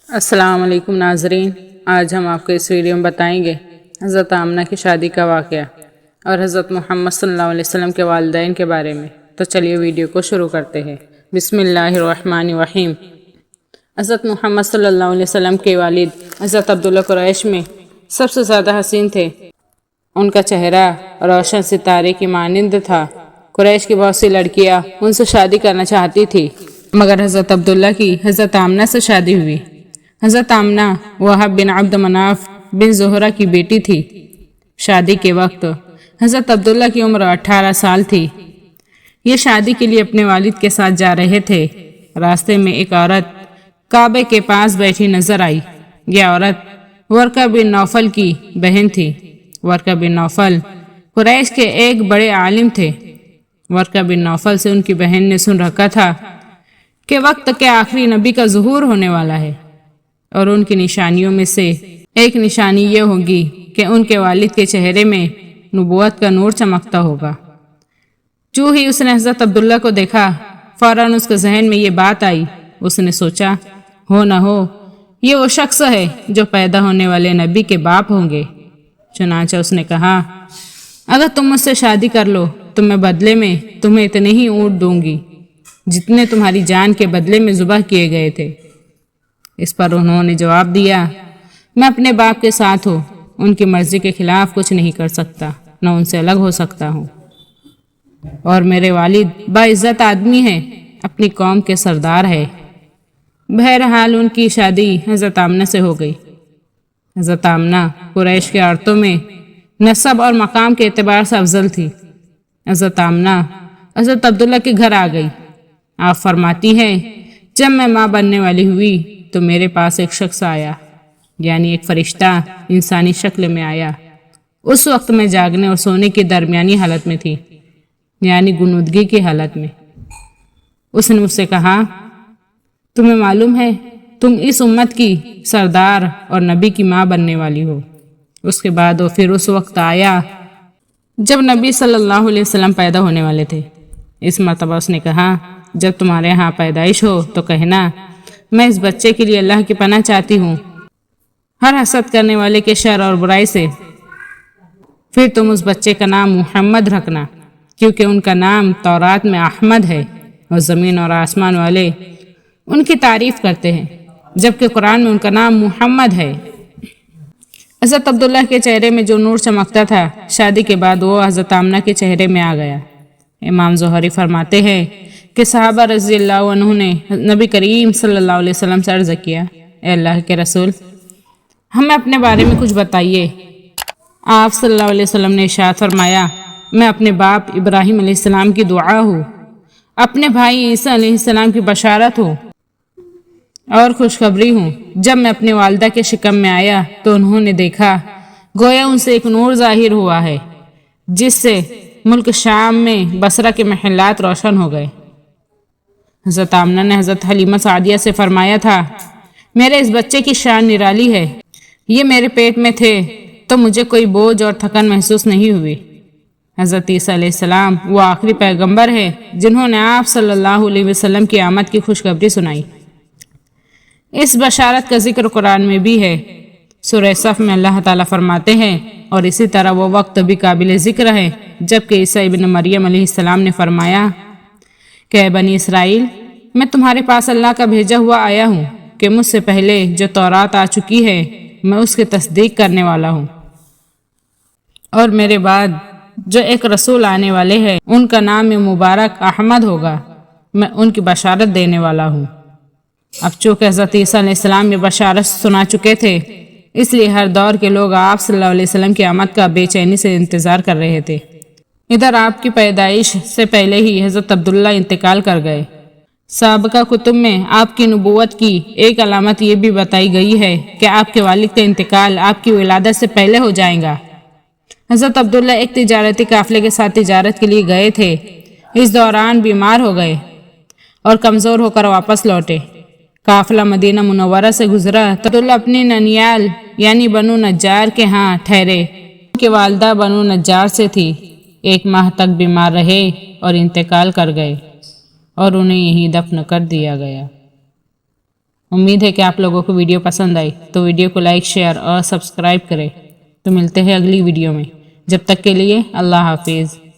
السلام علیکم ناظرین، آج ہم آپ کو اس ویڈیو میں بتائیں گے حضرت آمنہ کی شادی کا واقعہ اور حضرت محمد صلی اللہ علیہ وسلم کے والدین کے بارے میں۔ تو چلیے ویڈیو کو شروع کرتے ہیں۔ بسم اللہ الرحمن الرحیم۔ حضرت محمد صلی اللہ علیہ وسلم کے والد حضرت عبداللہ قریش میں سب سے زیادہ حسین تھے۔ ان کا چہرہ روشن ستارے کی مانند تھا۔ قریش کی بہت سی لڑکیاں ان سے شادی کرنا چاہتی تھی، مگر حضرت عبداللہ کی حضرت آمنہ سے شادی ہوئی۔ حضرت آمنہ وہب بن عبد مناف بن زہرہ کی بیٹی تھی۔ شادی کے وقت حضرت عبداللہ کی عمر 18 سال تھی۔ یہ شادی کے لیے اپنے والد کے ساتھ جا رہے تھے۔ راستے میں ایک عورت کعبے کے پاس بیٹھی نظر آئی۔ یہ عورت ورقہ بن نوفل کی بہن تھی۔ ورقہ بن نوفل قریش کے ایک بڑے عالم تھے۔ ورقہ بن نوفل سے ان کی بہن نے سن رکھا تھا کہ وقت کے آخری نبی کا ظہور ہونے والا ہے، اور ان کی نشانیوں میں سے ایک نشانی یہ ہوگی کہ ان کے والد کے چہرے میں نبوت کا نور چمکتا ہوگا۔ جو ہی اس نے حضرت عبداللہ کو دیکھا، فوراً اس کے ذہن میں یہ بات آئی۔ اس نے سوچا، ہو نہ ہو یہ وہ شخص ہے جو پیدا ہونے والے نبی کے باپ ہوں گے۔ چنانچہ اس نے کہا، اگر تم مجھ سے شادی کر لو تو میں بدلے میں تمہیں اتنے ہی اونٹ دوں گی جتنے تمہاری جان کے بدلے میں ذبح کیے گئے تھے۔ اس پر انہوں نے جواب دیا، میں اپنے باپ کے ساتھ ہوں، ان کی مرضی کے خلاف کچھ نہیں کر سکتا، نہ ان سے الگ ہو سکتا ہوں، اور میرے والد باعزت آدمی ہے، اپنی قوم کے سردار ہے۔ بہرحال ان کی شادی حضرت آمنہ سے ہو گئی۔ حضرت آمنہ قریش کے عورتوں میں نسب اور مقام کے اعتبار سے افضل تھی۔ حضرت آمنہ حضرت عبداللہ کے گھر آ گئی۔ آپ فرماتی ہیں، جب میں ماں بننے والی ہوئی تو میرے پاس ایک شخص آیا، یعنی ایک فرشتہ انسانی شکل میں آیا۔ اس وقت میں جاگنے اور سونے کی درمیانی حالت میں تھی، یعنی غنودگی کی حالت میں۔ اس نے مجھ سے کہا، تمہیں معلوم ہے تم اس امت کی سردار اور نبی کی ماں بننے والی ہو۔ اس کے بعد وہ پھر اس وقت آیا جب نبی صلی اللہ علیہ وسلم پیدا ہونے والے تھے۔ اس مرتبہ اس نے کہا، جب تمہارے ہاں پیدائش ہو تو کہنا، میں اس بچے کے لیے اللہ کی پناہ چاہتی ہوں ہر حسد کرنے والے کے شر اور برائی سے۔ پھر تم اس بچے کا نام محمد رکھنا، کیونکہ ان کا نام تورات میں احمد ہے، اور زمین اور آسمان والے ان کی تعریف کرتے ہیں، جبکہ قرآن میں ان کا نام محمد ہے۔ حضرت عبداللہ کے چہرے میں جو نور چمکتا تھا، شادی کے بعد وہ حضرت آمنہ کے چہرے میں آ گیا۔ امام زہری فرماتے ہیں کہ صحابہ رضی اللہ عنہ نے نبی کریم صلی اللہ علیہ وسلم سے عرض کیا، اے اللہ کے رسول، ہمیں اپنے بارے میں کچھ بتائیے۔ آپ صلی اللہ علیہ وسلم نے ارشاد فرمایا، میں اپنے باپ ابراہیم علیہ السلام کی دعا ہوں، اپنے بھائی عیسیٰ علیہ السلام کی بشارت ہوں اور خوشخبری ہوں۔ جب میں اپنی والدہ کے شکم میں آیا تو انہوں نے دیکھا گویا ان سے ایک نور ظاہر ہوا ہے، جس سے ملک شام میں بصرہ کے محلات روشن ہو گئے۔ حضرت آمنہ نے حضرت حلیمہ سعدیہ سے فرمایا تھا، میرے اس بچے کی شان نرالی ہے، یہ میرے پیٹ میں تھے تو مجھے کوئی بوجھ اور تھکن محسوس نہیں ہوئی۔ حضرت عیسیٰ علیہ السلام وہ آخری پیغمبر ہے جنہوں نے آپ صلی اللہ علیہ وسلم کی آمد کی خوشخبری سنائی۔ اس بشارت کا ذکر قرآن میں بھی ہے۔ سورہ صف میں اللہ تعالیٰ فرماتے ہیں، اور اسی طرح وہ وقت بھی قابل ذکر ہے جبکہ عیسیٰ ابن مریم علیہ السلام نے فرمایا کہ اے بنی اسرائیل، میں تمہارے پاس اللہ کا بھیجا ہوا آیا ہوں کہ مجھ سے پہلے جو تورات آ چکی ہے میں اس کی تصدیق کرنے والا ہوں، اور میرے بعد جو ایک رسول آنے والے ہیں ان کا نام مبارک احمد ہوگا، میں ان کی بشارت دینے والا ہوں۔ اب چونکہ حضرت عیسیٰ علیہ السلام یہ بشارت سنا چکے تھے، اس لیے ہر دور کے لوگ آپ صلی اللہ علیہ وسلم کی آمد کا بے چینی سے انتظار کر رہے تھے۔ ادھر آپ کی پیدائش سے پہلے ہی حضرت عبداللہ انتقال کر گئے۔ سابقہ کتب میں آپ کی نبوت کی ایک علامت یہ بھی بتائی گئی ہے کہ آپ کے والد کا انتقال آپ کی ولادت سے پہلے ہو جائے گا۔ حضرت عبداللہ ایک تجارتی قافلے کے ساتھ تجارت کے لیے گئے تھے۔ اس دوران بیمار ہو گئے اور کمزور ہو کر واپس لوٹے۔ قافلہ مدینہ منورہ سے گزرا تو عبداللہ اپنی ننیال یعنی بنو نجار کے ہاں ٹھہرے۔ ان کی والدہ بنو نجار سے تھی۔ 1 ماہ تک بیمار رہے اور انتقال کر گئے، اور انہیں یہیں دفن کر دیا گیا۔ امید ہے کہ آپ لوگوں کو ویڈیو پسند آئی تو ویڈیو کو لائک شیئر اور سبسکرائب کریں۔ تو ملتے ہیں اگلی ویڈیو میں، جب تک کے لیے اللہ حافظ۔